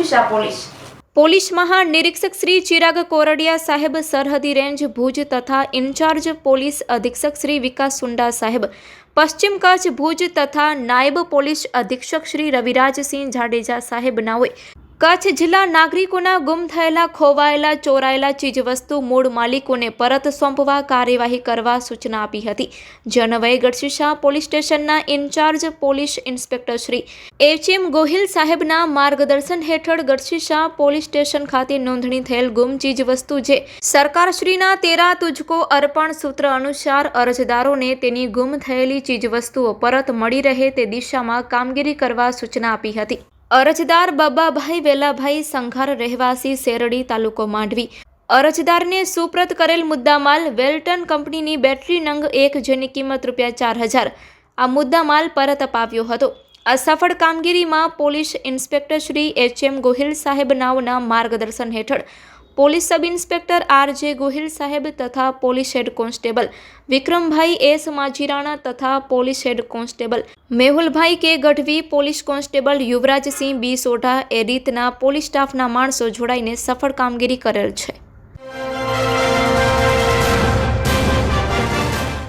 Gadhshisha police મહાનિરીક્ષક Shri Chirag Kordia સાહેબ, સરહદી range Bhuj તથા ઇન્ચાર્જ પોલીસ અધિક્ષક શ્રી વિકાસ સુંડા સાહેબ, પશ્ચિમ કચ્છ ભુજ તથા નાયબ પોલીસ અધિક્ષક શ્રી રવિરાજસિંહ જાડેજા સાહેબ નાઓએ કચ્છ જિલ્લા નાગરિકોના ગુમ થયેલા, ખોવાયેલા, ચોરાયેલા ચીજવસ્તુ મૂળ માલિકોને પરત સોંપવા કાર્યવાહી કરવા સૂચના આપી હતી. જે અન્વયે ગઢશીશા પોલીસ સ્ટેશનના incharge police inspector Shri H M. Gohil સાહેબના માર્ગદર્શન હેઠળ ગઢશીશા પોલીસ સ્ટેશન ખાતે નોંધણી થયેલ ગુમ ચીજવસ્તુ જે સરકારશ્રીના 13 તુજકો અર્પણ સૂત્ર અનુસાર અરજદારોને તેની ગુમ થયેલી ચીજવસ્તુઓ પરત મળી રહે તે દિશામાં કામગીરી કરવા સૂચના આપી હતી. અરજદાર બબ્બાભાઈ વેલાભાઈ સંઘાર, રહેવાસી શેરડી, તાલુકો માંડવી. અરજદારને સુપ્રત કરેલ મુદ્દામાલ વેલ્ટન કંપનીની બેટરી નંગ 1 જેની કિંમત ₹4000 આ મુદ્દામાલ પરત અપાવ્યો હતો. આ સફળ કામગીરીમાં police inspector Shri H M. Gohil સાહેબ નાઓના માર્ગદર્શન હેઠળ પોલીસ સબ ઇન્સ્પેક્ટર આર.જે. ગોહિલ સાહેબ તથા પોલીસ હેડ કોન્સ્ટેબલ વિક્રમભાઈ એસ. માજીરાણા તથા પોલીસ હેડ કોન્સ્ટેબલ મેહુલભાઈ કે. ગઢવી, પોલીસ કોન્સ્ટેબલ યુવરાજસિંહ બી. સોઢા એ રીતના પોલીસ સ્ટાફના માણસો જોડાઈને સફળ કામગીરી કરેલ છે.